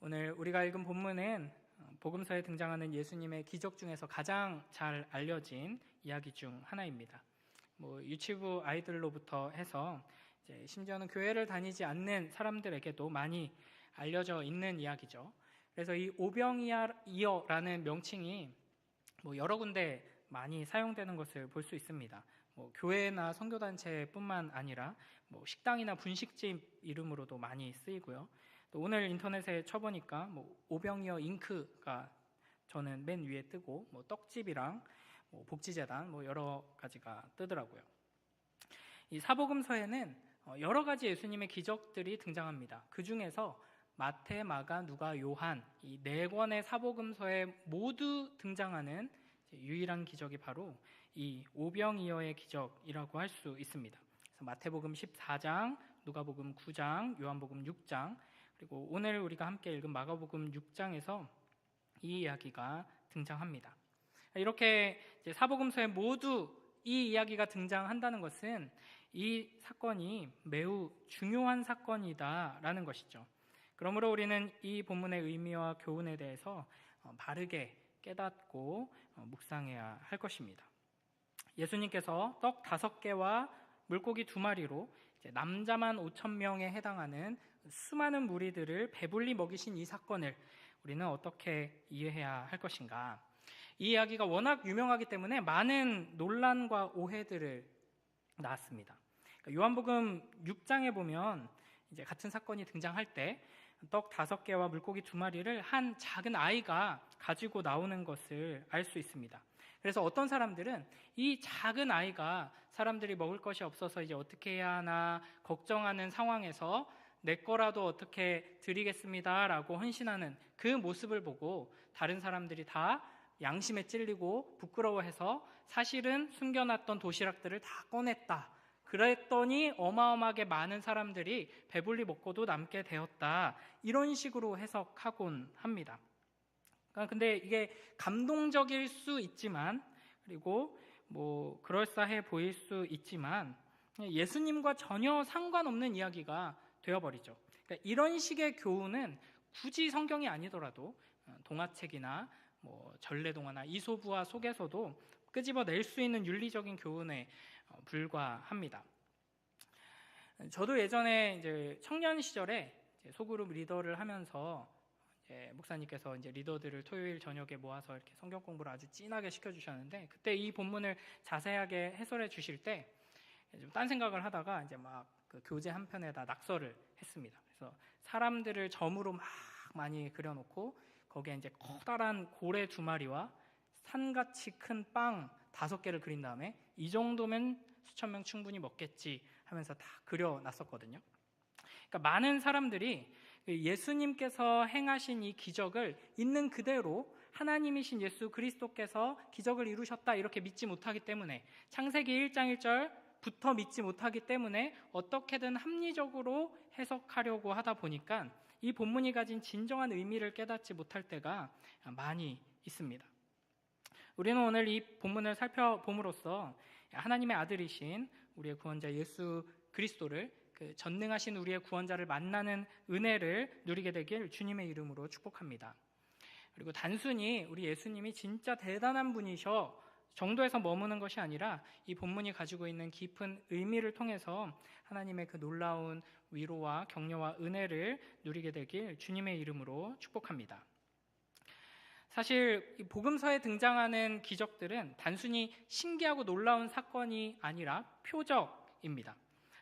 오늘 우리가 읽은 본문은 복음서에 등장하는 예수님의 기적 중에서 가장 잘 알려진 이야기 중 하나입니다. 유치부 아이들로부터 해서 이제 심지어는 교회를 다니지 않는 사람들에게도 많이 알려져 있는 이야기죠. 그래서 이 오병이어라는 명칭이 여러 군데 많이 사용되는 것을 볼 수 있습니다. 교회나 선교단체뿐만 아니라 식당이나 분식집 이름으로도 많이 쓰이고요. 또 오늘 인터넷에 쳐보니까 오병이어 잉크가 저는 맨 위에 뜨고 떡집이랑 복지재단 여러 가지가 뜨더라고요. 이 사복음서에는 여러 가지 예수님의 기적들이 등장합니다. 그 중에서 마태, 마가, 누가, 요한 이 네 권의 사복음서에 모두 등장하는 유일한 기적이 바로 이 오병이어의 기적이라고 할 수 있습니다. 그래서 마태복음 14장, 누가복음 9장, 요한복음 6장, 그리고 오늘 우리가 함께 읽은 마가복음 6장에서 이 이야기가 등장합니다. 이렇게 이제 사복음서에 모두 이 이야기가 등장한다는 것은 이 사건이 매우 중요한 사건이다라는 것이죠. 그러므로 우리는 이 본문의 의미와 교훈에 대해서 바르게 깨닫고 묵상해야 할 것입니다. 예수님께서 떡 5개와 물고기 2마리로 남자만 5,000명에 해당하는 수많은 무리들을 배불리 먹이신 이 사건을 우리는 어떻게 이해해야 할 것인가? 이 이야기가 워낙 유명하기 때문에 많은 논란과 오해들을 낳았습니다. 요한복음 6장에 보면 이제 같은 사건이 등장할 때 떡 5개와 물고기 2마리를 한 작은 아이가 가지고 나오는 것을 알 수 있습니다. 그래서 어떤 사람들은 이 작은 아이가 사람들이 먹을 것이 없어서 이제 어떻게 해야 하나 걱정하는 상황에서 내 거라도 어떻게 드리겠습니다 라고 헌신하는 그 모습을 보고 다른 사람들이 다 양심에 찔리고 부끄러워해서 사실은 숨겨놨던 도시락들을 다 꺼냈다. 그랬더니 어마어마하게 많은 사람들이 배불리 먹고도 남게 되었다. 이런 식으로 해석하곤 합니다. 근데 이게 감동적일 수 있지만, 그리고 그럴싸해 보일 수 있지만 예수님과 전혀 상관없는 이야기가 되어버리죠. 그러니까 이런 식의 교훈은 굳이 성경이 아니더라도 동화책이나 전래동화나 이솝우화 속에서도 끄집어낼 수 있는 윤리적인 교훈에 불과합니다. 저도 예전에 이제 청년 시절에 이제 소그룹 리더를 하면서 목사님께서 이제 리더들을 토요일 저녁에 모아서 이렇게 성경 공부를 아주 진하게 시켜주셨는데, 그때 이 본문을 자세하게 해설해 주실 때 좀 딴 생각을 하다가 이제 막 그 교재 한 편에다 낙서를 했습니다. 그래서 사람들을 점으로 막 많이 그려놓고 거기에 이제 커다란 고래 2마리와 산같이 큰 빵 5개를 그린 다음에 이 정도면 수천 명 충분히 먹겠지 하면서 다 그려놨었거든요. 그러니까 많은 사람들이 예수님께서 행하신 이 기적을 있는 그대로 하나님이신 예수 그리스도께서 기적을 이루셨다 이렇게 믿지 못하기 때문에, 창세기 1장 1절부터 믿지 못하기 때문에 어떻게든 합리적으로 해석하려고 하다 보니까 이 본문이 가진 진정한 의미를 깨닫지 못할 때가 많이 있습니다. 우리는 오늘 이 본문을 살펴봄으로써 하나님의 아들이신 우리의 구원자 예수 그리스도를, 그 전능하신 우리의 구원자를 만나는 은혜를 누리게 되길 주님의 이름으로 축복합니다. 그리고 단순히 우리 예수님이 진짜 대단한 분이셔 정도에서 머무는 것이 아니라 이 본문이 가지고 있는 깊은 의미를 통해서 하나님의 그 놀라운 위로와 격려와 은혜를 누리게 되길 주님의 이름으로 축복합니다. 사실 이 복음서에 등장하는 기적들은 단순히 신기하고 놀라운 사건이 아니라 표적입니다.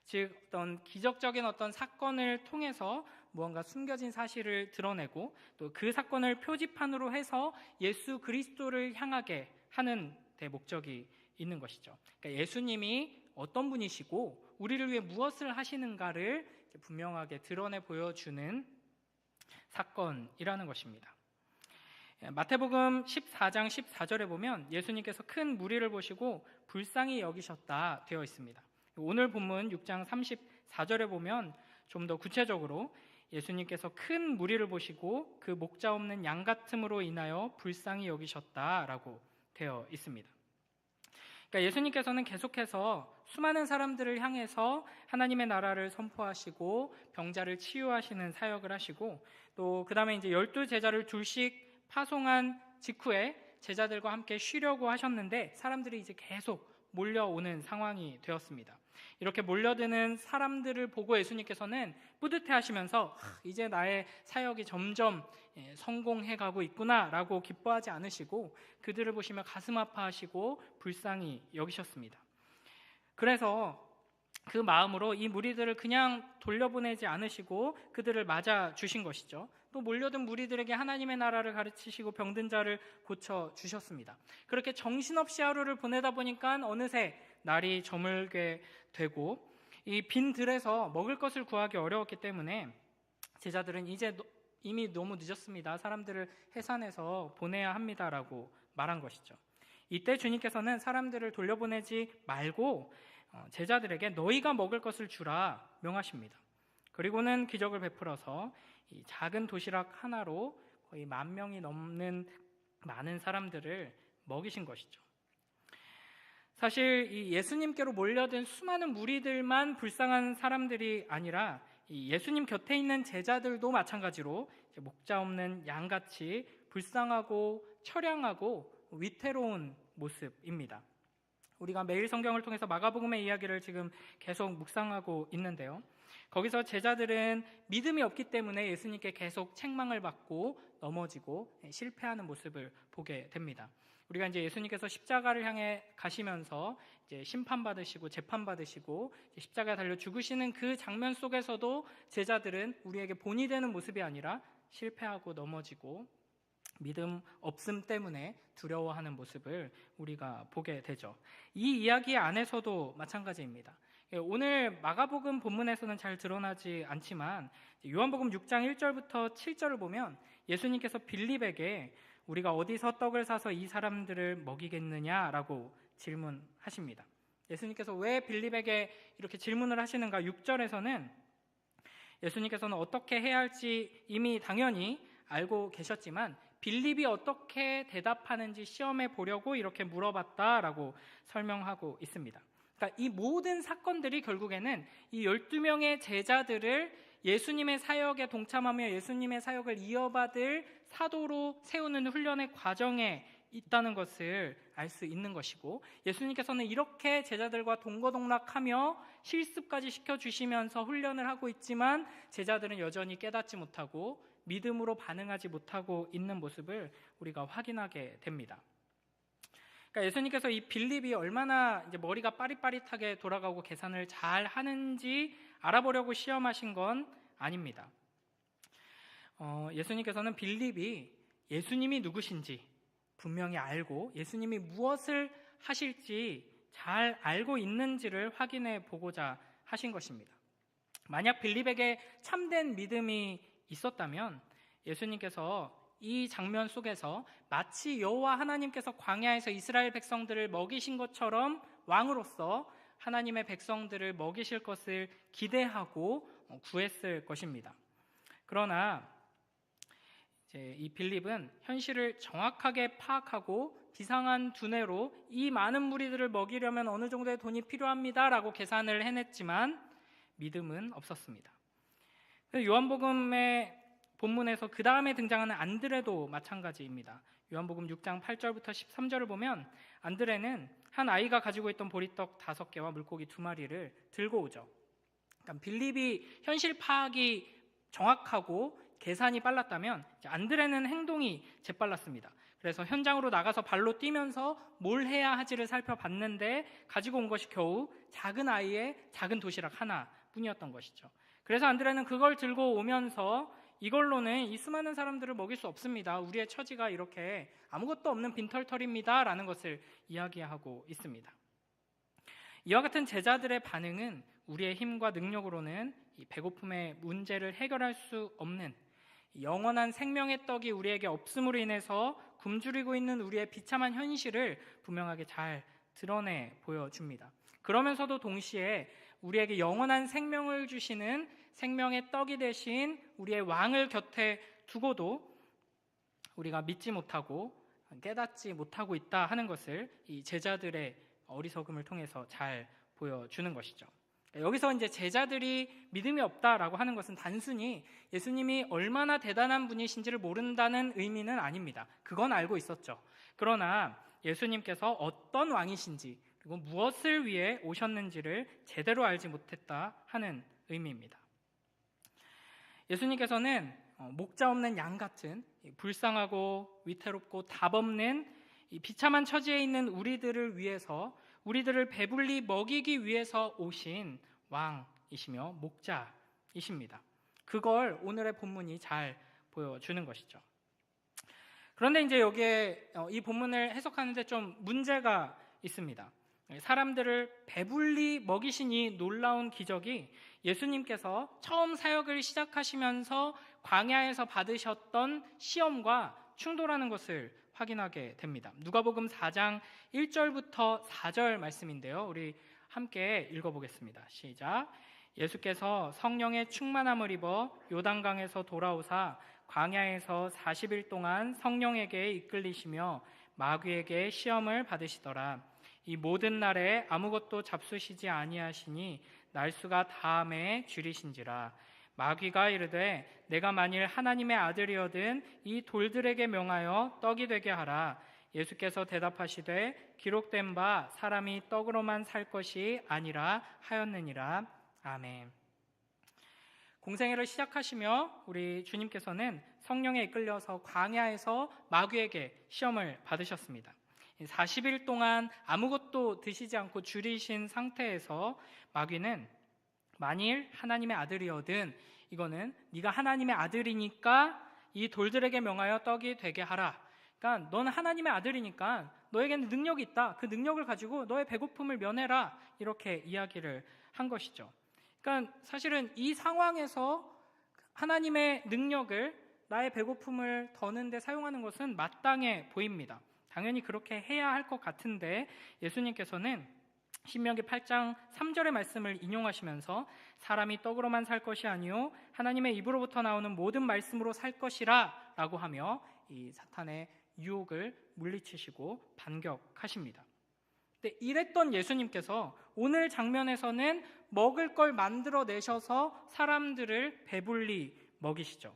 즉 어떤 기적적인 어떤 사건을 통해서 무언가 숨겨진 사실을 드러내고 또 그 사건을 표지판으로 해서 예수 그리스도를 향하게 하는 데 목적이 있는 것이죠. 그러니까 예수님이 어떤 분이시고 우리를 위해 무엇을 하시는가를 분명하게 드러내 보여주는 사건이라는 것입니다. 마태복음 14장 14절에 보면 예수님께서 큰 무리를 보시고 불쌍히 여기셨다 되어 있습니다. 오늘 본문 6장 34절에 보면 좀 더 구체적으로 예수님께서 큰 무리를 보시고 그 목자 없는 양 같음으로 인하여 불쌍히 여기셨다라고 되어 있습니다. 그러니까 예수님께서는 계속해서 수많은 사람들을 향해서 하나님의 나라를 선포하시고 병자를 치유하시는 사역을 하시고, 또 그 다음에 이제 12제자를 둘씩 파송한 직후에 제자들과 함께 쉬려고 하셨는데 사람들이 이제 계속 몰려오는 상황이 되었습니다. 이렇게 몰려드는 사람들을 보고 예수님께서는 뿌듯해하시면서 이제 나의 사역이 점점 성공해가고 있구나라고 기뻐하지 않으시고 그들을 보시며 가슴 아파하시고 불쌍히 여기셨습니다. 그래서 그 마음으로 이 무리들을 그냥 돌려보내지 않으시고 그들을 맞아 주신 것이죠. 또 몰려든 무리들에게 하나님의 나라를 가르치시고 병든 자를 고쳐 주셨습니다. 그렇게 정신없이 하루를 보내다 보니까 어느새 날이 저물게 되고 이 빈 들에서 먹을 것을 구하기 어려웠기 때문에 제자들은 이제 이미 너무 늦었습니다. 사람들을 해산해서 보내야 합니다라고 말한 것이죠. 이때 주님께서는 사람들을 돌려보내지 말고 제자들에게 너희가 먹을 것을 주라 명하십니다. 그리고는 기적을 베풀어서 이 작은 도시락 하나로 거의 10,000명이 넘는 많은 사람들을 먹이신 것이죠. 사실 이 예수님께로 몰려든 수많은 무리들만 불쌍한 사람들이 아니라 이 예수님 곁에 있는 제자들도 마찬가지로 목자 없는 양같이 불쌍하고 처량하고 위태로운 모습입니다. 우리가 매일 성경을 통해서 마가복음의 이야기를 지금 계속 묵상하고 있는데요. 거기서 제자들은 믿음이 없기 때문에 예수님께 계속 책망을 받고 넘어지고 실패하는 모습을 보게 됩니다. 우리가 이제 예수님께서 십자가를 향해 가시면서 이제 심판받으시고 재판받으시고 십자가에 달려 죽으시는 그 장면 속에서도 제자들은 우리에게 본이 되는 모습이 아니라 실패하고 넘어지고 믿음 없음 때문에 두려워하는 모습을 우리가 보게 되죠. 이 이야기 안에서도 마찬가지입니다. 오늘 마가복음 본문에서는 잘 드러나지 않지만 요한복음 6장 1절부터 7절을 보면 예수님께서 빌립에게 우리가 어디서 떡을 사서 이 사람들을 먹이겠느냐라고 질문하십니다. 예수님께서 왜 빌립에게 이렇게 질문을 하시는가? 6절에서는 예수님께서는 어떻게 해야 할지 이미 당연히 알고 계셨지만 빌립이 어떻게 대답하는지 시험해 보려고 이렇게 물어봤다라고 설명하고 있습니다. 그러니까 이 모든 사건들이 결국에는 이 12명의 제자들을 예수님의 사역에 동참하며 예수님의 사역을 이어받을 사도로 세우는 훈련의 과정에 있다는 것을 알 수 있는 것이고, 예수님께서는 이렇게 제자들과 동거동락하며 실습까지 시켜주시면서 훈련을 하고 있지만 제자들은 여전히 깨닫지 못하고 믿음으로 반응하지 못하고 있는 모습을 우리가 확인하게 됩니다. 그러니까 예수님께서 이 빌립이 얼마나 이제 머리가 빠릿빠릿하게 돌아가고 계산을 잘 하는지 알아보려고 시험하신 건 아닙니다. 예수님께서는 빌립이 예수님이 누구신지 분명히 알고 예수님이 무엇을 하실지 잘 알고 있는지를 확인해 보고자 하신 것입니다. 만약 빌립에게 참된 믿음이 있었다면 예수님께서 이 장면 속에서 마치 여호와 하나님께서 광야에서 이스라엘 백성들을 먹이신 것처럼 왕으로서 하나님의 백성들을 먹이실 것을 기대하고 구했을 것입니다. 그러나 이제 이 빌립은 현실을 정확하게 파악하고 비상한 두뇌로 이 많은 무리들을 먹이려면 어느 정도의 돈이 필요합니다라고 계산을 해냈지만 믿음은 없었습니다. 요한복음의 본문에서 그 다음에 등장하는 안드레도 마찬가지입니다. 요한복음 6장 8절부터 13절을 보면 안드레는 한 아이가 가지고 있던 보리떡 5개와 물고기 2마리를 들고 오죠. 그러니까 빌립이 현실 파악이 정확하고 계산이 빨랐다면 안드레는 행동이 재빨랐습니다. 그래서 현장으로 나가서 발로 뛰면서 뭘 해야 하지를 살펴봤는데 가지고 온 것이 겨우 작은 아이의 작은 도시락 하나뿐이었던 것이죠. 그래서 안드레는 그걸 들고 오면서 이걸로는 이 수많은 사람들을 먹일 수 없습니다. 우리의 처지가 이렇게 아무것도 없는 빈털털입니다 라는 것을 이야기하고 있습니다. 이와 같은 제자들의 반응은 우리의 힘과 능력으로는 이 배고픔의 문제를 해결할 수 없는 영원한 생명의 떡이 우리에게 없음으로 인해서 굶주리고 있는 우리의 비참한 현실을 분명하게 잘 드러내 보여줍니다. 그러면서도 동시에 우리에게 영원한 생명을 주시는 생명의 떡이 되신 우리의 왕을 곁에 두고도 우리가 믿지 못하고 깨닫지 못하고 있다 하는 것을 이 제자들의 어리석음을 통해서 잘 보여주는 것이죠. 여기서 이제 제자들이 믿음이 없다라고 하는 것은 단순히 예수님이 얼마나 대단한 분이신지를 모른다는 의미는 아닙니다. 그건 알고 있었죠. 그러나 예수님께서 어떤 왕이신지 그리고 무엇을 위해 오셨는지를 제대로 알지 못했다 하는 의미입니다. 예수님께서는 목자 없는 양 같은 불쌍하고 위태롭고 답 없는 이 비참한 처지에 있는 우리들을 위해서, 우리들을 배불리 먹이기 위해서 오신 왕이시며 목자이십니다. 그걸 오늘의 본문이 잘 보여주는 것이죠. 그런데 이제 여기에 이 본문을 해석하는데 좀 문제가 있습니다. 사람들을 배불리 먹이신 이 놀라운 기적이 예수님께서 처음 사역을 시작하시면서 광야에서 받으셨던 시험과 충돌하는 것을 확인하게 됩니다. 누가복음 4장 1절부터 4절 말씀인데요. 우리 함께 읽어보겠습니다. 시작. 예수께서 성령의 충만함을 입어 요단강에서 돌아오사 광야에서 40일 동안 성령에게 이끌리시며 마귀에게 시험을 받으시더라. 이 모든 날에 아무것도 잡수시지 아니하시니 날수가 다함에 줄이신지라. 마귀가 이르되 내가 만일 하나님의 아들이거든 이 돌들에게 명하여 떡이 되게 하라. 예수께서 대답하시되 기록된 바 사람이 떡으로만 살 것이 아니라 하였느니라. 아멘. 공생애를 시작하시며 우리 주님께서는 성령에 이끌려서 광야에서 마귀에게 시험을 받으셨습니다. 40일 동안 아무것도 드시지 않고 줄이신 상태에서 마귀는 만일 하나님의 아들이거든 이거는 네가 하나님의 아들이니까 이 돌들에게 명하여 떡이 되게 하라. 그러니까 너는 하나님의 아들이니까 너에게는 능력이 있다. 그 능력을 가지고 너의 배고픔을 면해라. 이렇게 이야기를 한 것이죠. 그러니까 사실은 이 상황에서 하나님의 능력을 나의 배고픔을 더는 데 사용하는 것은 마땅해 보입니다. 당연히 그렇게 해야 할 것 같은데 예수님께서는 신명기 8장 3절의 말씀을 인용하시면서 사람이 떡으로만 살 것이 아니요 하나님의 입으로부터 나오는 모든 말씀으로 살 것이라 라고 하며 이 사탄의 유혹을 물리치시고 반격하십니다. 근데 이랬던 예수님께서 오늘 장면에서는 먹을 걸 만들어내셔서 사람들을 배불리 먹이시죠.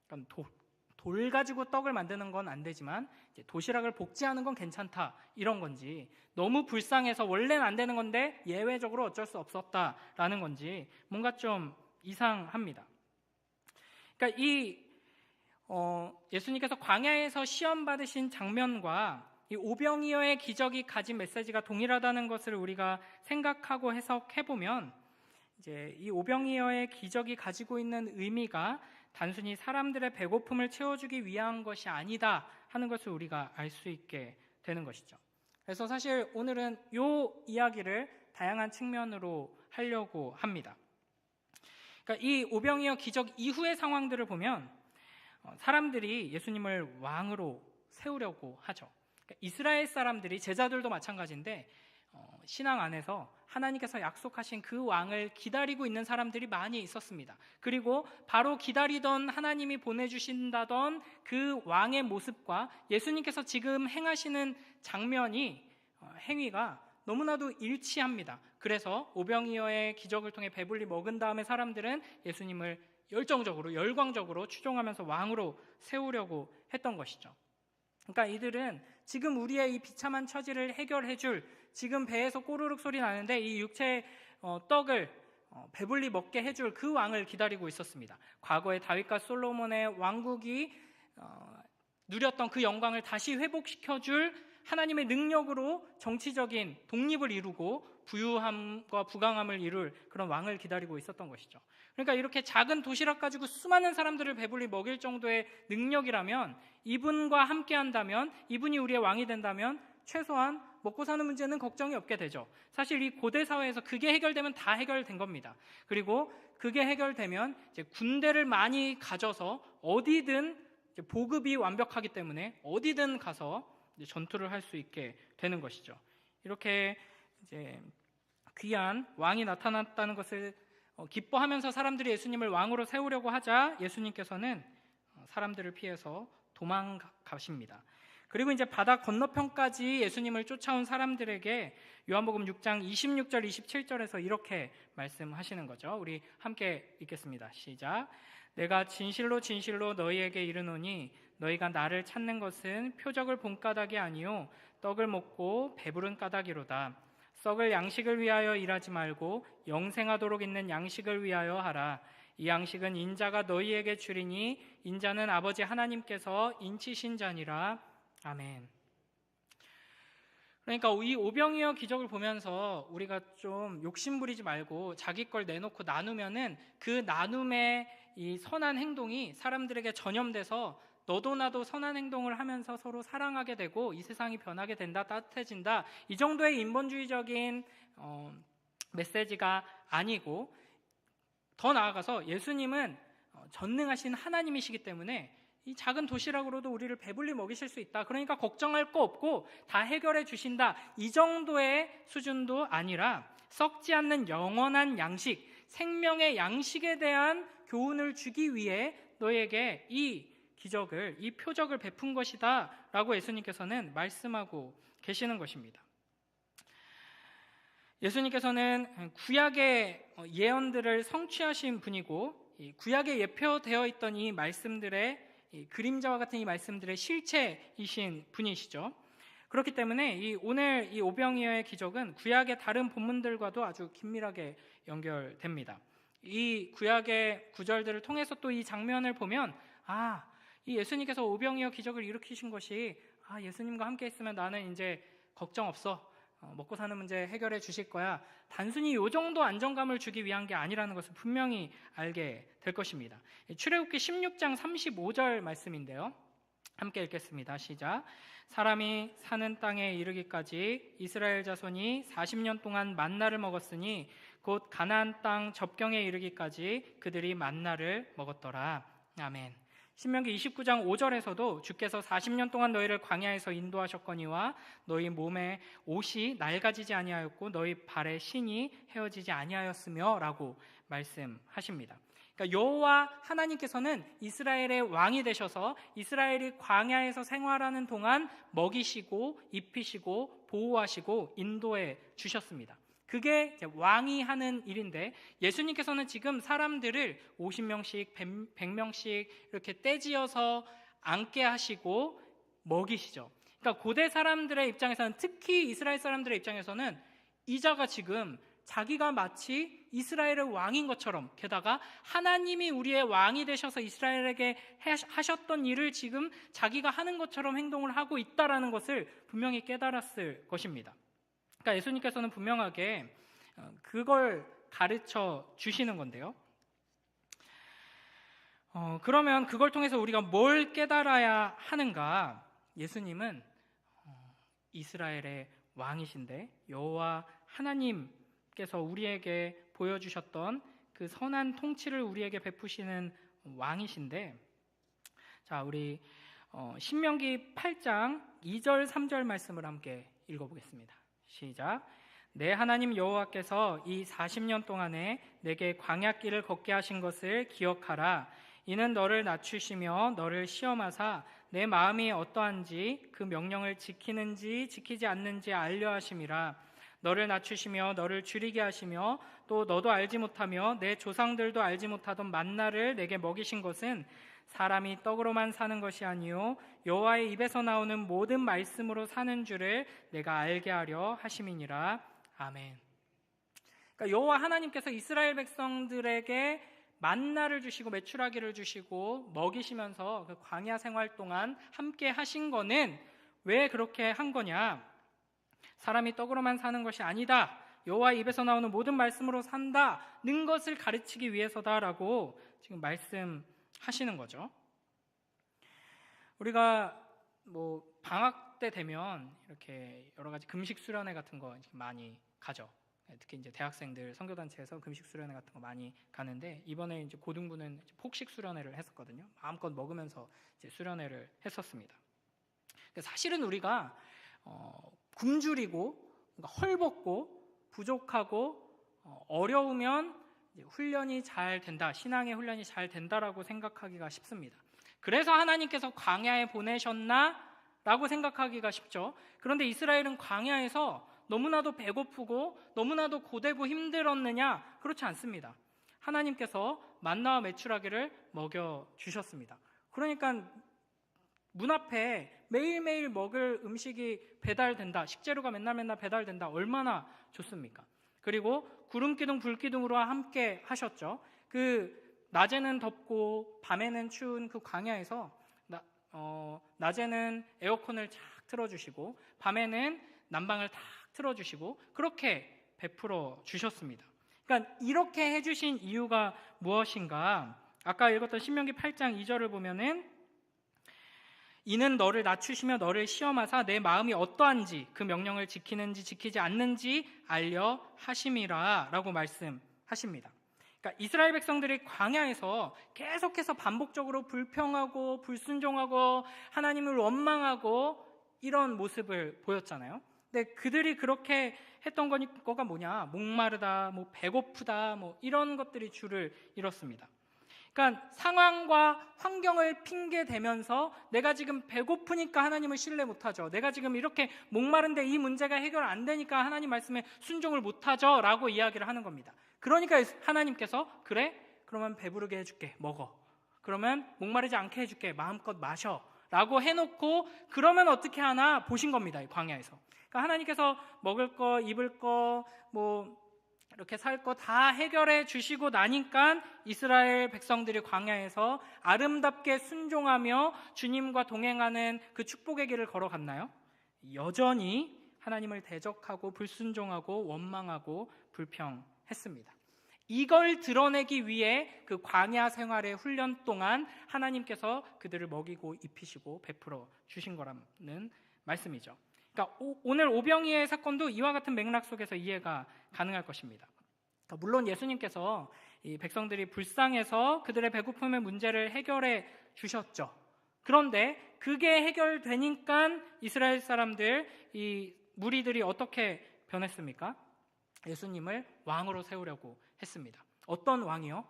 그러니까 돌 가지고 떡을 만드는 건 안 되지만 이제 도시락을 복제하는 건 괜찮다 이런 건지, 너무 불쌍해서 원래는 안 되는 건데 예외적으로 어쩔 수 없었다라는 건지 뭔가 좀 이상합니다. 그러니까 예수님께서 광야에서 시험 받으신 장면과 이 오병이어의 기적이 가진 메시지가 동일하다는 것을 우리가 생각하고 해석해 보면 이제 이 오병이어의 기적이 가지고 있는 의미가 단순히 사람들의 배고픔을 채워주기 위한 것이 아니다 하는 것을 우리가 알 수 있게 되는 것이죠. 그래서 사실 오늘은 이 이야기를 다양한 측면으로 하려고 합니다. 그러니까 이 오병이어 기적 이후의 상황들을 보면 사람들이 예수님을 왕으로 세우려고 하죠. 그러니까 이스라엘 사람들이, 제자들도 마찬가지인데 신앙 안에서 하나님께서 약속하신 그 왕을 기다리고 있는 사람들이 많이 있었습니다. 그리고 바로 기다리던 하나님이 보내주신다던 그 왕의 모습과 예수님께서 지금 행하시는 장면이, 행위가 너무나도 일치합니다. 그래서 오병이어의 기적을 통해 배불리 먹은 다음에 사람들은 예수님을 열정적으로, 열광적으로 추종하면서 왕으로 세우려고 했던 것이죠. 그러니까 이들은 지금 우리의 이 비참한 처지를 해결해 줄, 지금 배에서 꼬르륵 소리 나는데 이 육체의 떡을 배불리 먹게 해줄 그 왕을 기다리고 있었습니다. 과거의 다윗과 솔로몬의 왕국이 누렸던 그 영광을 다시 회복시켜줄 하나님의 능력으로 정치적인 독립을 이루고 부유함과 부강함을 이룰 그런 왕을 기다리고 있었던 것이죠. 그러니까 이렇게 작은 도시락 가지고 수많은 사람들을 배불리 먹일 정도의 능력이라면, 이분과 함께 한다면, 이분이 우리의 왕이 된다면 최소한 먹고 사는 문제는 걱정이 없게 되죠. 사실 이 고대 사회에서 그게 해결되면 다 해결된 겁니다. 그리고 그게 해결되면 이제 군대를 많이 가져서 어디든 이제 보급이 완벽하기 때문에 어디든 가서 이제 전투를 할 수 있게 되는 것이죠. 이렇게 이제 귀한 왕이 나타났다는 것을 기뻐하면서 사람들이 예수님을 왕으로 세우려고 하자 예수님께서는 사람들을 피해서 도망가십니다. 그리고 이제 바다 건너편까지 예수님을 쫓아온 사람들에게 요한복음 6장 26절 27절에서 이렇게 말씀하시는 거죠. 우리 함께 읽겠습니다. 시작. 내가 진실로 진실로 너희에게 이르노니 너희가 나를 찾는 것은 표적을 본 까닭이 아니요 떡을 먹고 배부른 까닭이로다. 썩을 양식을 위하여 일하지 말고 영생하도록 있는 양식을 위하여 하라. 이 양식은 인자가 너희에게 주리니 인자는 아버지 하나님께서 인치신 자니라. 아멘. 그러니까 이 오병이어 기적을 보면서 우리가 좀 욕심 부리지 말고 자기 걸 내놓고 나누면은 그 나눔의 이 선한 행동이 사람들에게 전염돼서 너도 나도 선한 행동을 하면서 서로 사랑하게 되고 이 세상이 변하게 된다, 따뜻해진다, 이 정도의 인본주의적인 메시지가 아니고, 더 나아가서 예수님은 전능하신 하나님이시기 때문에 이 작은 도시락으로도 우리를 배불리 먹이실 수 있다, 그러니까 걱정할 거 없고 다 해결해 주신다, 이 정도의 수준도 아니라 썩지 않는 영원한 양식, 생명의 양식에 대한 교훈을 주기 위해 너에게 이 기적을, 이 표적을 베푼 것이다 라고 예수님께서는 말씀하고 계시는 것입니다. 예수님께서는 구약의 예언들을 성취하신 분이고, 구약에 예표되어 있던 이 말씀들의 그림자와 같은 이 말씀들의 실체이신 분이시죠. 그렇기 때문에 오늘 이 오병이어의 기적은 구약의 다른 본문들과도 아주 긴밀하게 연결됩니다. 이 구약의 구절들을 통해서 또 이 장면을 보면, 이 예수님께서 오병이어 기적을 일으키신 것이 예수님과 함께 있으면 나는 이제 걱정 없어, 먹고 사는 문제 해결해 주실 거야, 단순히 이 정도 안정감을 주기 위한 게 아니라는 것을 분명히 알게 될 것입니다. 출애굽기 16장 35절 말씀인데요, 함께 읽겠습니다. 시작. 사람이 사는 땅에 이르기까지 이스라엘 자손이 40년 동안 만나를 먹었으니 곧 가나안 땅 접경에 이르기까지 그들이 만나를 먹었더라. 아멘. 신명기 29장 5절에서도 주께서 40년 동안 너희를 광야에서 인도하셨거니와 너희 몸에 옷이 낡아지지 아니하였고 너희 발에 신이 헤어지지 아니하였으며 라고 말씀하십니다. 그러니까 여호와 하나님께서는 이스라엘의 왕이 되셔서 이스라엘이 광야에서 생활하는 동안 먹이시고 입히시고 보호하시고 인도해 주셨습니다. 그게 이제 왕이 하는 일인데, 예수님께서는 지금 사람들을 50명씩 100명씩 이렇게 떼지어서 앉게 하시고 먹이시죠. 그러니까 고대 사람들의 입장에서는, 특히 이스라엘 사람들의 입장에서는 이자가 지금 자기가 마치 이스라엘의 왕인 것처럼, 게다가 하나님이 우리의 왕이 되셔서 이스라엘에게 하셨던 일을 지금 자기가 하는 것처럼 행동을 하고 있다라는 것을 분명히 깨달았을 것입니다. 그러니까 예수님께서는 분명하게 그걸 가르쳐 주시는 건데요. 그러면 그걸 통해서 우리가 뭘 깨달아야 하는가? 예수님은 이스라엘의 왕이신데, 여호와 하나님께서 우리에게 보여주셨던 그 선한 통치를 우리에게 베푸시는 왕이신데, 자, 우리 신명기 8장 2절 3절 말씀을 함께 읽어보겠습니다. 시작. 내 하나님 여호와께서 이 40년 동안에 내게 광야길을 걷게 하신 것을 기억하라. 이는 너를 낮추시며 너를 시험하사 내 마음이 어떠한지 그 명령을 지키는지 지키지 않는지 알려 하심이라. 너를 낮추시며 너를 줄이게 하시며 또 너도 알지 못하며 내 조상들도 알지 못하던 만나를 내게 먹이신 것은 사람이 떡으로만 사는 것이 아니요 여호와의 입에서 나오는 모든 말씀으로 사는 줄을 내가 알게 하려 하심이니라. 아멘. 그러니까 여호와 하나님께서 이스라엘 백성들에게 만나를 주시고 메추라기를 주시고 먹이시면서 그 광야 생활 동안 함께 하신 거는 왜 그렇게 한 거냐? 사람이 떡으로만 사는 것이 아니다, 여호와의 입에서 나오는 모든 말씀으로 산다는 것을 가르치기 위해서다라고 지금 말씀하시는 거죠. 우리가 방학 때 되면 이렇게 여러 가지 금식 수련회 같은 거 많이 가죠. 특히 이제 대학생들 선교단체에서 금식 수련회 같은 거 많이 가는데, 이번에 이제 고등부는 이제 폭식 수련회를 했었거든요. 마음껏 먹으면서 이제 수련회를 했었습니다. 사실은 우리가 굶주리고 헐벗고 부족하고 어려우면 훈련이 잘 된다, 신앙의 훈련이 잘 된다라고 생각하기가 쉽습니다. 그래서 하나님께서 광야에 보내셨나? 라고 생각하기가 쉽죠. 그런데 이스라엘은 광야에서 너무나도 배고프고 너무나도 고되고 힘들었느냐? 그렇지 않습니다. 하나님께서 만나와 메추라기를 먹여주셨습니다. 그러니까 문 앞에 매일매일 먹을 음식이 배달된다, 식재료가 맨날 배달된다, 얼마나 좋습니까? 그리고 구름기둥 불기둥으로 함께 하셨죠. 낮에는 덥고 밤에는 추운 그 광야에서 낮에는 에어컨을 쫙 틀어주시고 밤에는 난방을 탁 틀어주시고 그렇게 베풀어 주셨습니다. 그러니까 이렇게 해주신 이유가 무엇인가? 아까 읽었던 신명기 8장 2절을 보면은 이는 너를 낮추시며 너를 시험하사 내 마음이 어떠한지 그 명령을 지키는지 지키지 않는지 알려 하심이라 라고 말씀하십니다. 그러니까 이스라엘 백성들이 광야에서 계속해서 반복적으로 불평하고 불순종하고 하나님을 원망하고 이런 모습을 보였잖아요. 근데 그들이 그렇게 했던 거가 뭐냐? 목마르다, 배고프다, 이런 것들이 주를 이뤘습니다. 그러니까 상황과 환경을 핑계 대면서 내가 지금 배고프니까 하나님을 신뢰 못하죠. 내가 지금 이렇게 목마른데 이 문제가 해결 안 되니까 하나님 말씀에 순종을 못하죠 라고 이야기를 하는 겁니다. 그러니까 하나님께서 그래? 그러면 배부르게 해줄게. 먹어. 그러면 목마르지 않게 해줄게. 마음껏 마셔 라고 해놓고 그러면 어떻게 하나 보신 겁니다. 이 광야에서. 그러니까 하나님께서 먹을 거, 입을 거, 이렇게 살 거 다 해결해 주시고 나니까 이스라엘 백성들이 광야에서 아름답게 순종하며 주님과 동행하는 그 축복의 길을 걸어갔나요? 여전히 하나님을 대적하고 불순종하고 원망하고 불평했습니다. 이걸 드러내기 위해 그 광야 생활의 훈련 동안 하나님께서 그들을 먹이고 입히시고 베풀어 주신 거라는 말씀이죠. 그러니까 오늘 오병이의 사건도 이와 같은 맥락 속에서 이해가 가능할 것입니다. 그러니까 물론 예수님께서 이 백성들이 불쌍해서 그들의 배고픔의 문제를 해결해 주셨죠. 그런데 그게 해결되니까 이스라엘 사람들, 이 무리들이 어떻게 변했습니까? 예수님을 왕으로 세우려고 했습니다. 어떤 왕이요?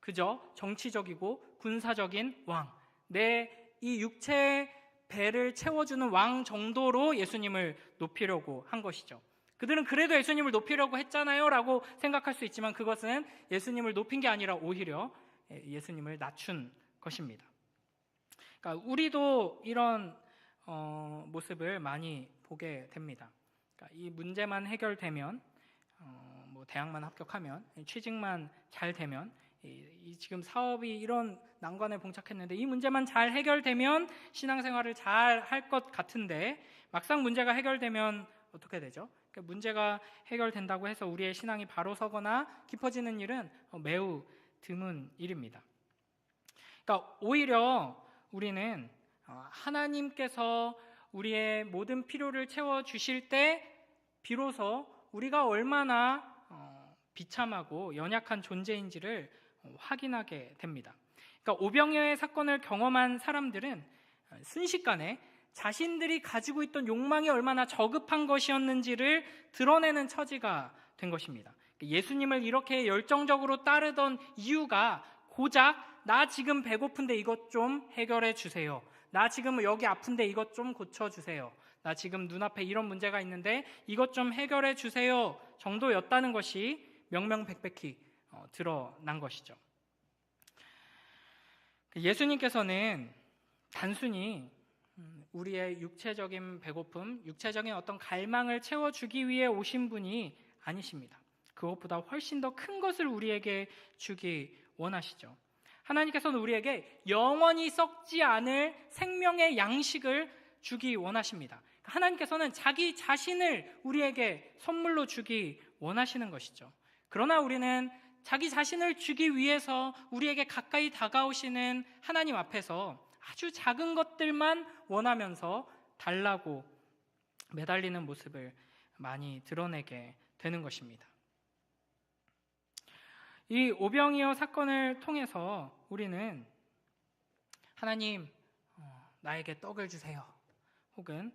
그저 정치적이고 군사적인 왕, 내 이 육체의 배를 채워주는 왕 정도로 예수님을 높이려고 한 것이죠. 그들은 그래도 예수님을 높이려고 했잖아요 라고 생각할 수 있지만 그것은 예수님을 높인 게 아니라 오히려 예수님을 낮춘 것입니다. 그러니까 우리도 이런 모습을 많이 보게 됩니다. 그러니까 이 문제만 해결되면 대학만 합격하면, 취직만 잘 되면, 지금 사업이 이런 난관에 봉착했는데 이 문제만 잘 해결되면 신앙생활을 잘 할 것 같은데 막상 문제가 해결되면 어떻게 되죠? 그러니까 문제가 해결된다고 해서 우리의 신앙이 바로 서거나 깊어지는 일은 매우 드문 일입니다. 그러니까 오히려 우리는 하나님께서 우리의 모든 필요를 채워주실 때 비로소 우리가 얼마나 비참하고 연약한 존재인지를 확인하게 됩니다. 그러니까 오병이어의 사건을 경험한 사람들은 순식간에 자신들이 가지고 있던 욕망이 얼마나 저급한 것이었는지를 드러내는 처지가 된 것입니다. 예수님을 이렇게 열정적으로 따르던 이유가 고작 나 지금 배고픈데 이것 좀 해결해 주세요. 나 지금 여기 아픈데 이것 좀 고쳐주세요. 나 지금 눈앞에 이런 문제가 있는데 이것 좀 해결해 주세요 정도였다는 것이 명명백백히 드러난 것이죠. 예수님께서는 단순히 우리의 육체적인 배고픔, 육체적인 어떤 갈망을 채워주기 위해 오신 분이 아니십니다. 그것보다 훨씬 더 큰 것을 우리에게 주기 원하시죠. 하나님께서는 우리에게 영원히 썩지 않을 생명의 양식을 주기 원하십니다. 하나님께서는 자기 자신을 우리에게 선물로 주기 원하시는 것이죠. 그러나 우리는 자기 자신을 주기 위해서 우리에게 가까이 다가오시는 하나님 앞에서 아주 작은 것들만 원하면서 달라고 매달리는 모습을 많이 드러내게 되는 것입니다. 이 오병이어 사건을 통해서 우리는 하나님, 나에게 떡을 주세요. 혹은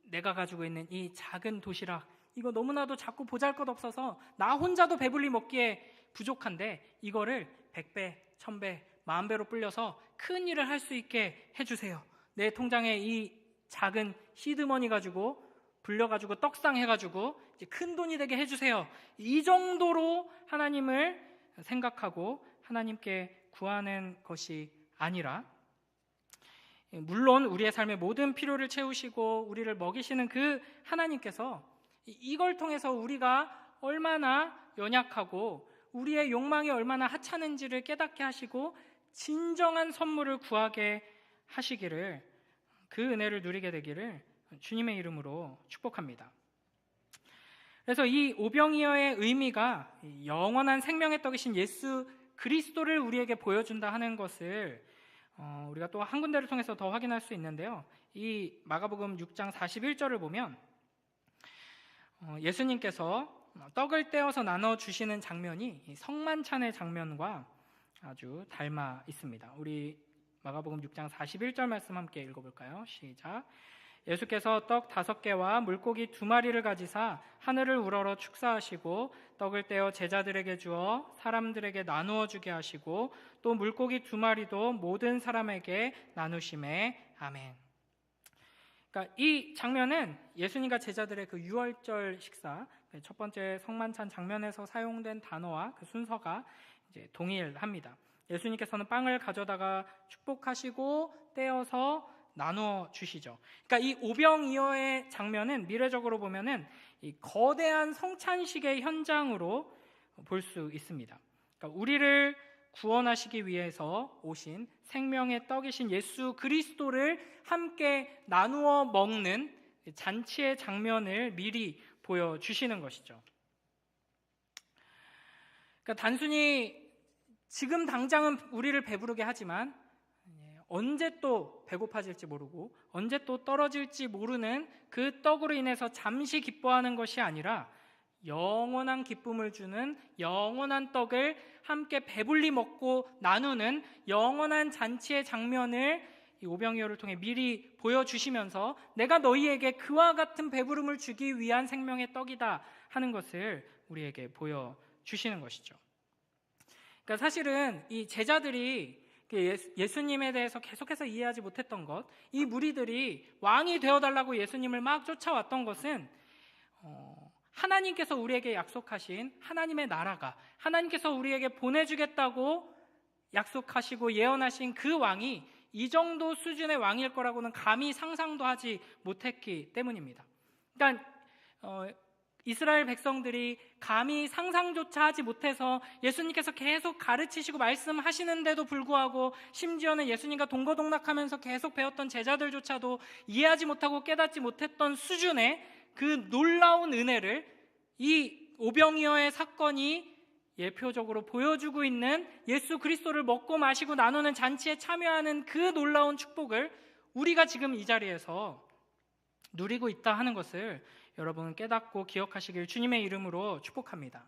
내가 가지고 있는 이 작은 도시락, 이거 너무나도 작고 보잘것없어서 나 혼자도 배불리 먹기에 부족한데 이거를 100배, 1000배, 10,000배로 불려서 큰 일을 할 수 있게 해주세요. 내 통장에 이 작은 시드머니 가지고 불려가지고 떡상 해가지고 이제 큰 돈이 되게 해주세요. 이 정도로 하나님을 생각하고 하나님께 구하는 것이 아니라, 물론 우리의 삶의 모든 필요를 채우시고 우리를 먹이시는 그 하나님께서 이걸 통해서 우리가 얼마나 연약하고 우리의 욕망이 얼마나 하찮은지를 깨닫게 하시고 진정한 선물을 구하게 하시기를, 그 은혜를 누리게 되기를 주님의 이름으로 축복합니다. 그래서 이 오병이어의 의미가 영원한 생명의 떡이신 예수 그리스도를 우리에게 보여준다 하는 것을 우리가 또 한 군데를 통해서 더 확인할 수 있는데요. 이 마가복음 6장 41절을 보면 예수님께서 떡을 떼어서 나눠주시는 장면이 성만찬의 장면과 아주 닮아 있습니다. 우리 마가복음 6장 41절 말씀 함께 읽어볼까요? 시작. 예수께서 떡 5개와 물고기 2마리를 가지사 하늘을 우러러 축사하시고 떡을 떼어 제자들에게 주어 사람들에게 나누어 주게 하시고 또 물고기 2마리도 모든 사람에게 나누심에 아멘. 그러니까 이 장면은 예수님과 제자들의 그 유월절 식사, 첫 번째 성만찬 장면에서 사용된 단어와 그 순서가 이제 동일합니다. 예수님께서는 빵을 가져다가 축복하시고 떼어서 나누어 주시죠. 그러니까 이 오병이어의 장면은 미래적으로 보면은 이 거대한 성찬식의 현장으로 볼 수 있습니다. 그러니까 우리를 구원하시기 위해서 오신 생명의 떡이신 예수 그리스도를 함께 나누어 먹는 잔치의 장면을 미리 보여주시는 것이죠. 그러니까 단순히 지금 당장은 우리를 배부르게 하지만 언제 또 배고파질지 모르고 언제 또 떨어질지 모르는 그 떡으로 인해서 잠시 기뻐하는 것이 아니라 영원한 기쁨을 주는 영원한 떡을 함께 배불리 먹고 나누는 영원한 잔치의 장면을 이 오병이어를 통해 미리 보여주시면서 내가 너희에게 그와 같은 배부름을 주기 위한 생명의 떡이다 하는 것을 우리에게 보여주시는 것이죠. 그러니까 사실은 이 제자들이 예수님에 대해서 계속해서 이해하지 못했던 것, 이 무리들이 왕이 되어달라고 예수님을 막 쫓아왔던 것은 하나님께서 우리에게 약속하신 하나님의 나라가, 하나님께서 우리에게 보내주겠다고 약속하시고 예언하신 그 왕이 이 정도 수준의 왕일 거라고는 감히 상상도 하지 못했기 때문입니다. 그러니까 이스라엘 백성들이 감히 상상조차 하지 못해서 예수님께서 계속 가르치시고 말씀하시는데도 불구하고 심지어는 예수님과 동거동락하면서 계속 배웠던 제자들조차도 이해하지 못하고 깨닫지 못했던 수준의 그 놀라운 은혜를 이 오병이어의 사건이 예표적으로 보여주고 있는 예수 그리스도를 먹고 마시고 나누는 잔치에 참여하는 그 놀라운 축복을 우리가 지금 이 자리에서 누리고 있다 하는 것을 여러분 깨닫고 기억하시길 주님의 이름으로 축복합니다.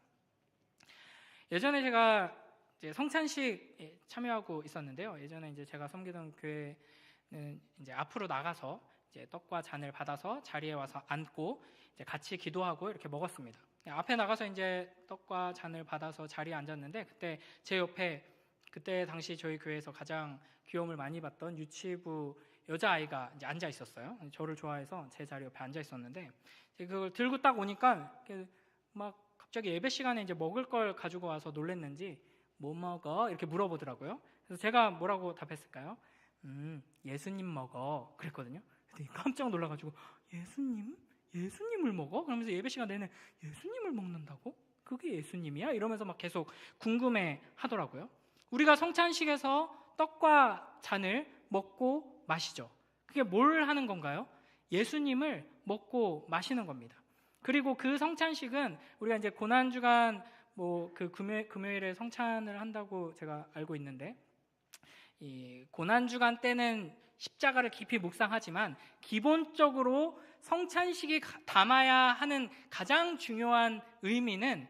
예전에 제가 이제 성찬식에 참여하고 있었는데요. 예전에 이제 제가 섬기던 교회는 이제 앞으로 나가서 이제 떡과 잔을 받아서 자리에 와서 앉고 이제 같이 기도하고 이렇게 먹었습니다. 앞에 나가서 이제 떡과 잔을 받아서 자리에 앉았는데 그때 제 옆에 그때 당시 저희 교회에서 가장 귀여움을 많이 받던 유치부 여자아이가 이제 앉아 있었어요. 저를 좋아해서 제 자리 옆에 앉아 있었는데 그걸 들고 딱 오니까 막 갑자기 예배 시간에 이제 먹을 걸 가지고 와서 놀랬는지 뭐 먹어? 이렇게 물어보더라고요. 그래서 제가 뭐라고 답했을까요? 예수님 먹어 그랬거든요. 그랬더니 깜짝 놀라가지고 예수님을 먹어? 그러면서 예배 시간 내내 예수님을 먹는다고? 그게 예수님이야? 이러면서 막 계속 궁금해 하더라고요. 우리가 성찬식에서 떡과 잔을 먹고 마시죠. 그게 뭘 하는 건가요? 예수님을 먹고 마시는 겁니다. 그리고 그 성찬식은 우리가 이제 고난주간 뭐 그 금요일에 성찬을 한다고 제가 알고 있는데 이 고난주간 때는 십자가를 깊이 묵상하지만 기본적으로 성찬식이 담아야 하는 가장 중요한 의미는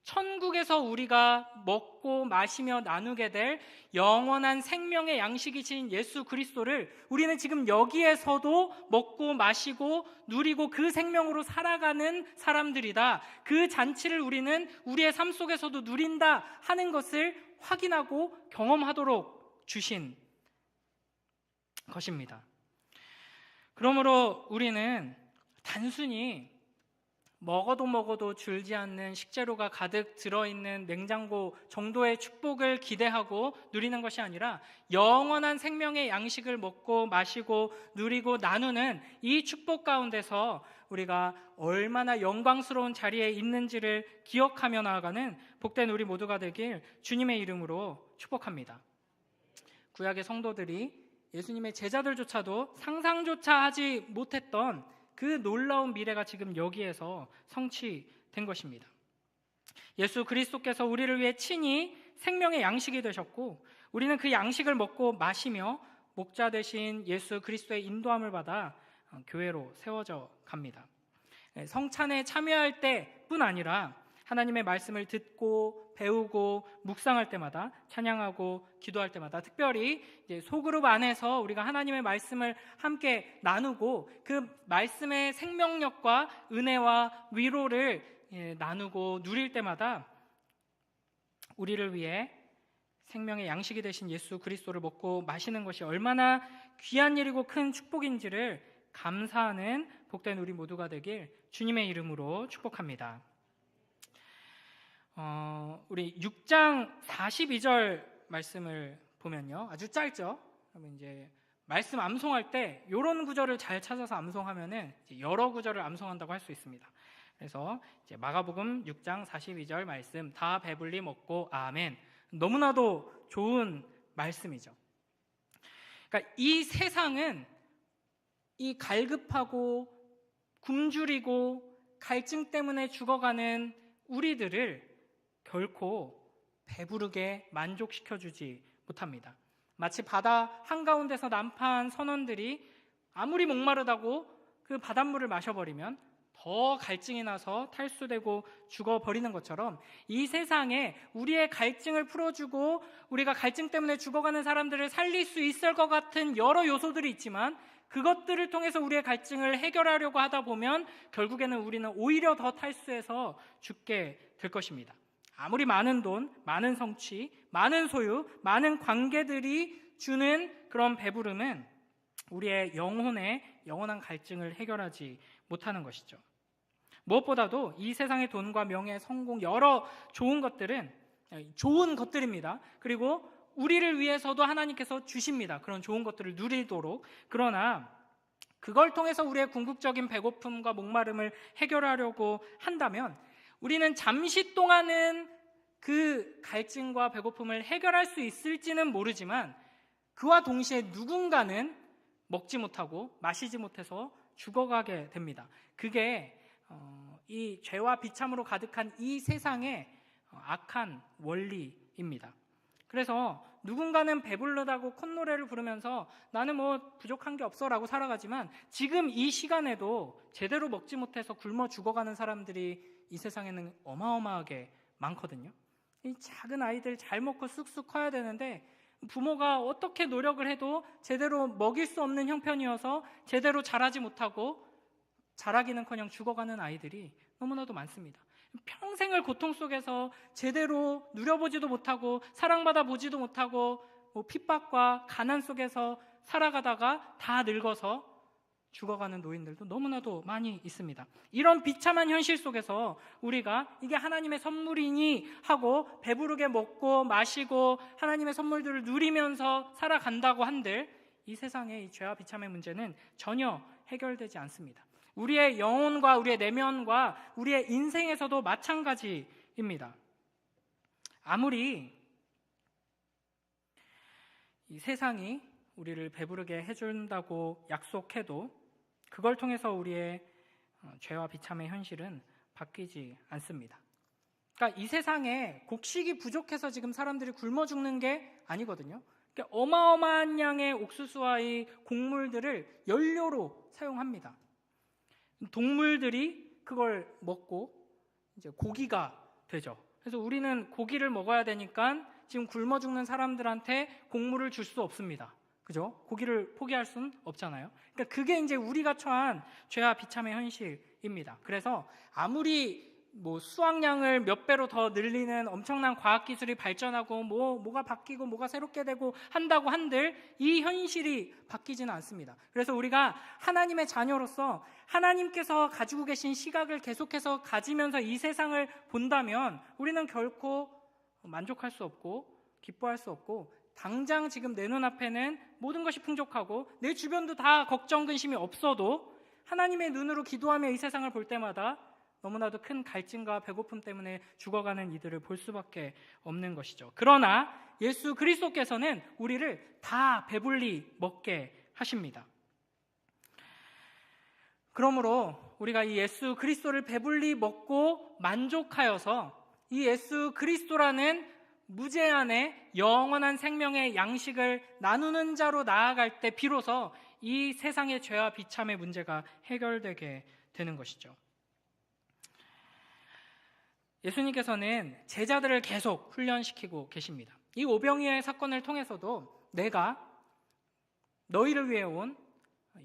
천국에서 우리가 먹고 마시며 나누게 될 영원한 생명의 양식이신 예수 그리스도를 우리는 지금 여기에서도 먹고 마시고 누리고 그 생명으로 살아가는 사람들이다. 그 잔치를 우리는 우리의 삶 속에서도 누린다 하는 것을 확인하고 경험하도록 주신 것입니다. 그러므로 우리는 단순히 먹어도 줄지 않는 식재료가 가득 들어있는 냉장고 정도의 축복을 기대하고 누리는 것이 아니라 영원한 생명의 양식을 먹고 마시고 누리고 나누는 이 축복 가운데서 우리가 얼마나 영광스러운 자리에 있는지를 기억하며 나아가는 복된 우리 모두가 되길 주님의 이름으로 축복합니다. 구약의 성도들이 예수님의 제자들조차도 상상조차 하지 못했던 그 놀라운 미래가 지금 여기에서 성취된 것입니다. 예수 그리스도께서 우리를 위해 친히 생명의 양식이 되셨고 우리는 그 양식을 먹고 마시며 목자 되신 예수 그리스도의 인도함을 받아 교회로 세워져 갑니다. 성찬에 참여할 때뿐 아니라 하나님의 말씀을 듣고 배우고 묵상할 때마다, 찬양하고 기도할 때마다, 특별히 이제 소그룹 안에서 우리가 하나님의 말씀을 함께 나누고 그 말씀의 생명력과 은혜와 위로를 나누고 누릴 때마다 우리를 위해 생명의 양식이 되신 예수 그리스도를 먹고 마시는 것이 얼마나 귀한 일이고 큰 축복인지를 감사하는 복된 우리 모두가 되길 주님의 이름으로 축복합니다. 우리 6장 42절 말씀을 보면요, 아주 짧죠. 그러면 이제 말씀 암송할 때 이런 구절을 잘 찾아서 암송하면은 여러 구절을 암송한다고 할 수 있습니다. 그래서 이제 마가복음 6장 42절 말씀, 다 배불리 먹고 아멘. 너무나도 좋은 말씀이죠. 그러니까 이 세상은 이 갈급하고 굶주리고 갈증 때문에 죽어가는 우리들을 결코 배부르게 만족시켜주지 못합니다. 마치 바다 한가운데서 난파한 선원들이 아무리 목마르다고 그 바닷물을 마셔버리면 더 갈증이 나서 탈수되고 죽어버리는 것처럼 이 세상에 우리의 갈증을 풀어주고 우리가 갈증 때문에 죽어가는 사람들을 살릴 수 있을 것 같은 여러 요소들이 있지만 그것들을 통해서 우리의 갈증을 해결하려고 하다 보면 결국에는 우리는 오히려 더 탈수해서 죽게 될 것입니다. 아무리 많은 돈, 많은 성취, 많은 소유, 많은 관계들이 주는 그런 배부름은 우리의 영혼의 영원한 갈증을 해결하지 못하는 것이죠. 무엇보다도 이 세상의 돈과 명예, 성공, 여러 좋은 것들은 좋은 것들입니다. 그리고 우리를 위해서도 하나님께서 주십니다. 그런 좋은 것들을 누리도록. 그러나 그걸 통해서 우리의 궁극적인 배고픔과 목마름을 해결하려고 한다면 우리는 잠시 동안은 그 갈증과 배고픔을 해결할 수 있을지는 모르지만 그와 동시에 누군가는 먹지 못하고 마시지 못해서 죽어가게 됩니다. 그게 이 죄와 비참으로 가득한 이 세상의 악한 원리입니다. 그래서 누군가는 배부르다고 콧노래를 부르면서 나는 뭐 부족한 게 없어라고 살아가지만 지금 이 시간에도 제대로 먹지 못해서 굶어 죽어가는 사람들이 이 세상에는 어마어마하게 많거든요. 이 작은 아이들 잘 먹고 쑥쑥 커야 되는데 부모가 어떻게 노력을 해도 제대로 먹일 수 없는 형편이어서 제대로 자라지 못하고 자라기는커녕 죽어가는 아이들이 너무나도 많습니다. 평생을 고통 속에서 제대로 누려보지도 못하고 사랑받아 보지도 못하고 핍박과 가난 속에서 살아가다가 다 늙어서 죽어가는 노인들도 너무나도 많이 있습니다. 이런 비참한 현실 속에서 우리가 이게 하나님의 선물이니 하고 배부르게 먹고 마시고 하나님의 선물들을 누리면서 살아간다고 한들 이 세상의 이 죄와 비참의 문제는 전혀 해결되지 않습니다. 우리의 영혼과 우리의 내면과 우리의 인생에서도 마찬가지입니다. 아무리 이 세상이 우리를 배부르게 해준다고 약속해도 그걸 통해서 우리의 죄와 비참의 현실은 바뀌지 않습니다. 그러니까 이 세상에 곡식이 부족해서 지금 사람들이 굶어 죽는 게 아니거든요. 그러니까 어마어마한 양의 옥수수와 이 곡물들을 연료로 사용합니다. 동물들이 그걸 먹고 이제 고기가 되죠. 그래서 우리는 고기를 먹어야 되니까 지금 굶어 죽는 사람들한테 곡물을 줄 수 없습니다. 그죠? 고기를 포기할 수는 없잖아요. 그러니까 그게 이제 우리가 처한 죄와 비참의 현실입니다. 그래서 아무리 뭐 수확량을 몇 배로 더 늘리는 엄청난 과학기술이 발전하고 뭐가 바뀌고 뭐가 새롭게 되고 한다고 한들 이 현실이 바뀌지는 않습니다. 그래서 우리가 하나님의 자녀로서 하나님께서 가지고 계신 시각을 계속해서 가지면서 이 세상을 본다면 우리는 결코 만족할 수 없고 기뻐할 수 없고, 당장 지금 내 눈앞에는 모든 것이 풍족하고 내 주변도 다 걱정 근심이 없어도 하나님의 눈으로 기도하며 이 세상을 볼 때마다 너무나도 큰 갈증과 배고픔 때문에 죽어가는 이들을 볼 수밖에 없는 것이죠. 그러나 예수 그리스도께서는 우리를 다 배불리 먹게 하십니다. 그러므로 우리가 이 예수 그리스도를 배불리 먹고 만족하여서 이 예수 그리스도라는 무제한의 영원한 생명의 양식을 나누는 자로 나아갈 때 비로소 이 세상의 죄와 비참의 문제가 해결되게 되는 것이죠. 예수님께서는 제자들을 계속 훈련시키고 계십니다. 이 오병이어의 사건을 통해서도 내가 너희를 위해 온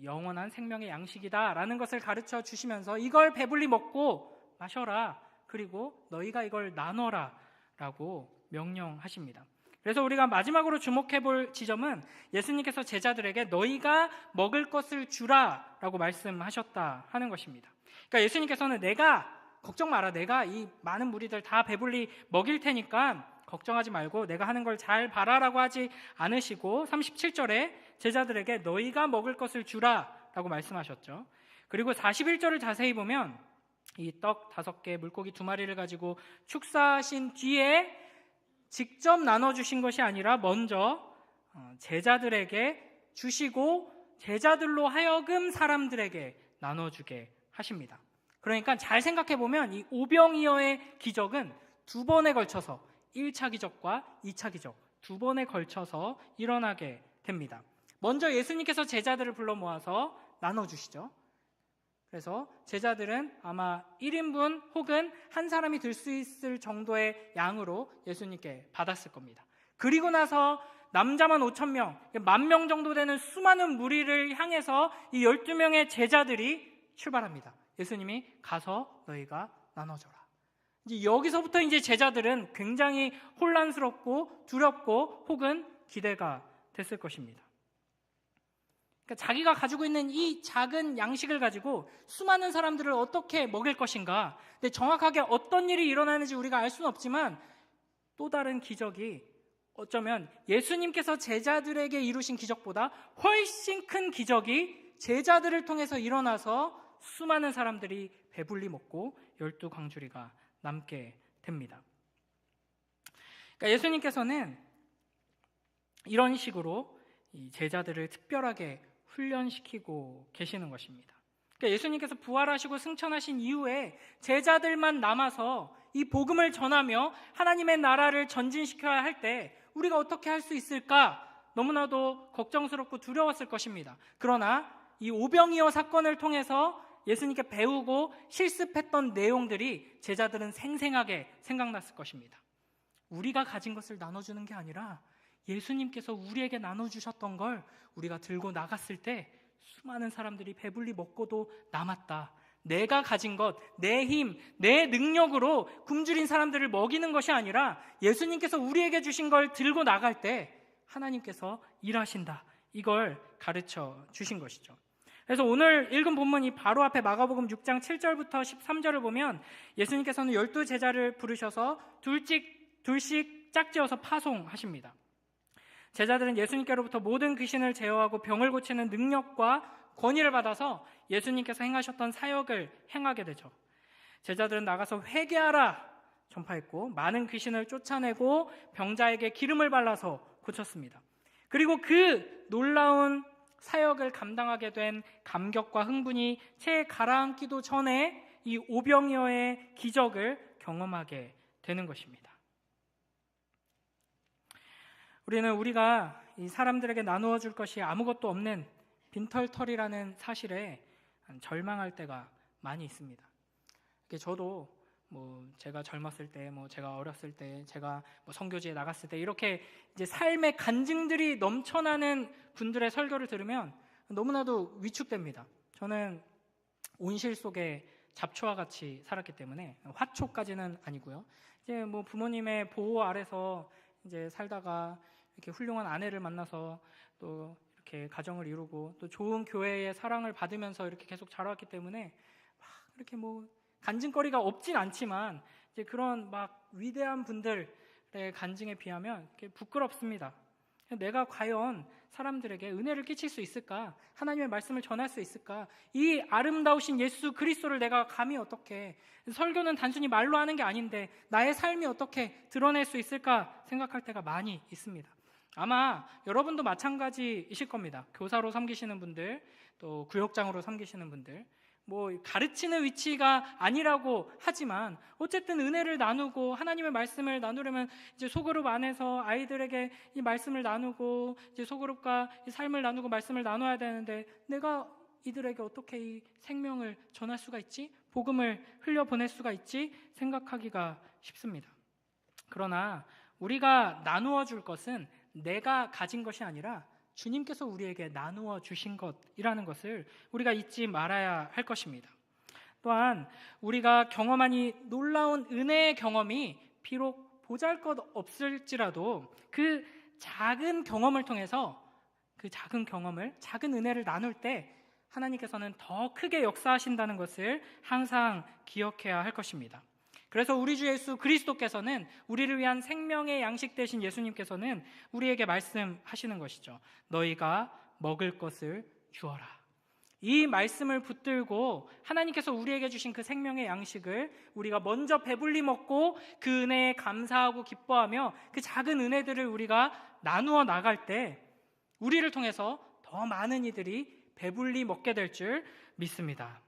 영원한 생명의 양식이다 라는 것을 가르쳐 주시면서 이걸 배불리 먹고 마셔라, 그리고 너희가 이걸 나눠라 라고 명령하십니다. 그래서 우리가 마지막으로 주목해 볼 지점은 예수님께서 제자들에게 너희가 먹을 것을 주라 라고 말씀하셨다 하는 것입니다. 그러니까 예수님께서는 내가 걱정 마라, 내가 이 많은 무리들 다 배불리 먹일 테니까 걱정하지 말고 내가 하는 걸 잘 봐라라고 하지 않으시고 37절에 제자들에게 너희가 먹을 것을 주라 라고 말씀하셨죠. 그리고 41절을 자세히 보면 이 떡 5개, 물고기 2마리를 가지고 축사하신 뒤에 직접 나눠주신 것이 아니라 먼저 제자들에게 주시고 제자들로 하여금 사람들에게 나눠주게 하십니다. 그러니까 잘 생각해보면 이 오병이어의 기적은 2번에 걸쳐서 1차 기적과 2차 기적 2번에 걸쳐서 일어나게 됩니다. 먼저 예수님께서 제자들을 불러 모아서 나눠주시죠. 그래서 제자들은 아마 1인분 혹은 한 사람이 들 수 있을 정도의 양으로 예수님께 받았을 겁니다. 그리고 나서 남자만 5,000명, 10,000명 정도 되는 수많은 무리를 향해서 이 12명의 제자들이 출발합니다. 예수님이 가서 너희가 나눠줘라. 이제 여기서부터 이제 제자들은 굉장히 혼란스럽고 두렵고 혹은 기대가 됐을 것입니다. 그러니까 자기가 가지고 있는 이 작은 양식을 가지고 수많은 사람들을 어떻게 먹일 것인가. 근데 정확하게 어떤 일이 일어나는지 우리가 알 수는 없지만 또 다른 기적이 어쩌면 예수님께서 제자들에게 이루신 기적보다 훨씬 큰 기적이 제자들을 통해서 일어나서 수많은 사람들이 배불리 먹고 12광주리가 남게 됩니다. 그러니까 예수님께서는 이런 식으로 이 제자들을 특별하게 훈련시키고 계시는 것입니다. 그러니까 예수님께서 부활하시고 승천하신 이후에 제자들만 남아서 이 복음을 전하며 하나님의 나라를 전진시켜야 할 때 우리가 어떻게 할 수 있을까? 너무나도 걱정스럽고 두려웠을 것입니다. 그러나 이 오병이어 사건을 통해서 예수님께 배우고 실습했던 내용들이 제자들은 생생하게 생각났을 것입니다. 우리가 가진 것을 나눠주는 게 아니라 예수님께서 우리에게 나눠주셨던 걸 우리가 들고 나갔을 때 수많은 사람들이 배불리 먹고도 남았다. 내가 가진 것, 내 힘, 내 능력으로 굶주린 사람들을 먹이는 것이 아니라 예수님께서 우리에게 주신 걸 들고 나갈 때 하나님께서 일하신다. 이걸 가르쳐 주신 것이죠. 그래서 오늘 읽은 본문이 바로 앞에 마가복음 6장 7절부터 13절을 보면 예수님께서는 12제자를 부르셔서 둘씩 짝지어서 파송하십니다. 제자들은 예수님께로부터 모든 귀신을 제어하고 병을 고치는 능력과 권위를 받아서 예수님께서 행하셨던 사역을 행하게 되죠. 제자들은 나가서 회개하라 전파했고 많은 귀신을 쫓아내고 병자에게 기름을 발라서 고쳤습니다. 그리고 그 놀라운 사역을 감당하게 된 감격과 흥분이 채 가라앉기도 전에 이 오병이어의 기적을 경험하게 되는 것입니다. 우리는 우리가 이 사람들에게 나누어 줄 것이 아무것도 없는 빈털털이라는 사실에 절망할 때가 많이 있습니다. 저도 제가 젊었을 때, 제가 어렸을 때, 제가 선교지에 나갔을 때 이렇게 이제 삶의 간증들이 넘쳐나는 분들의 설교를 들으면 너무나도 위축됩니다. 저는 온실 속에 잡초와 같이 살았기 때문에, 화초까지는 아니고요. 이제 뭐 부모님의 보호 아래서 이제 살다가 이렇게 훌륭한 아내를 만나서 또 이렇게 가정을 이루고 또 좋은 교회의 사랑을 받으면서 이렇게 계속 자라왔기 때문에 막 이렇게 뭐 간증거리가 없진 않지만 이제 그런 막 위대한 분들의 간증에 비하면 이렇게 부끄럽습니다. 내가 과연 사람들에게 은혜를 끼칠 수 있을까? 하나님의 말씀을 전할 수 있을까? 이 아름다우신 예수 그리스도를 내가 감히 어떻게, 설교는 단순히 말로 하는 게 아닌데 나의 삶이 어떻게 드러낼 수 있을까 생각할 때가 많이 있습니다. 아마 여러분도 마찬가지이실 겁니다. 교사로 섬기시는 분들, 또 구역장으로 섬기시는 분들, 뭐 가르치는 위치가 아니라고 하지만 어쨌든 은혜를 나누고 하나님의 말씀을 나누려면 이제 소그룹 안에서 아이들에게 이 말씀을 나누고 이제 소그룹과 이 삶을 나누고 말씀을 나눠야 되는데 내가 이들에게 어떻게 이 생명을 전할 수가 있지? 복음을 흘려보낼 수가 있지? 생각하기가 쉽습니다. 그러나 우리가 나누어 줄 것은 내가 가진 것이 아니라 주님께서 우리에게 나누어 주신 것이라는 것을 우리가 잊지 말아야 할 것입니다. 또한 우리가 경험한 이 놀라운 은혜의 경험이 비록 보잘것없을지라도 그 작은 경험을 통해서 그 작은 경험을, 작은 은혜를 나눌 때 하나님께서는 더 크게 역사하신다는 것을 항상 기억해야 할 것입니다. 그래서 우리 주 예수 그리스도께서는, 우리를 위한 생명의 양식 되신 예수님께서는 우리에게 말씀하시는 것이죠. 너희가 먹을 것을 주어라. 이 말씀을 붙들고 하나님께서 우리에게 주신 그 생명의 양식을 우리가 먼저 배불리 먹고 그 은혜에 감사하고 기뻐하며 그 작은 은혜들을 우리가 나누어 나갈 때 우리를 통해서 더 많은 이들이 배불리 먹게 될 줄 믿습니다.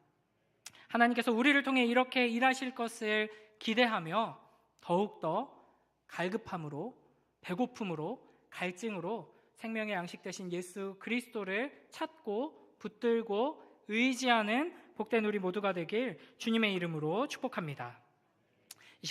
하나님께서 우리를 통해 이렇게 일하실 것을 기대하며 더욱더 갈급함으로, 배고픔으로, 갈증으로 생명의 양식 되신 예수 그리스도를 찾고 붙들고 의지하는 복된 우리 모두가 되길 주님의 이름으로 축복합니다.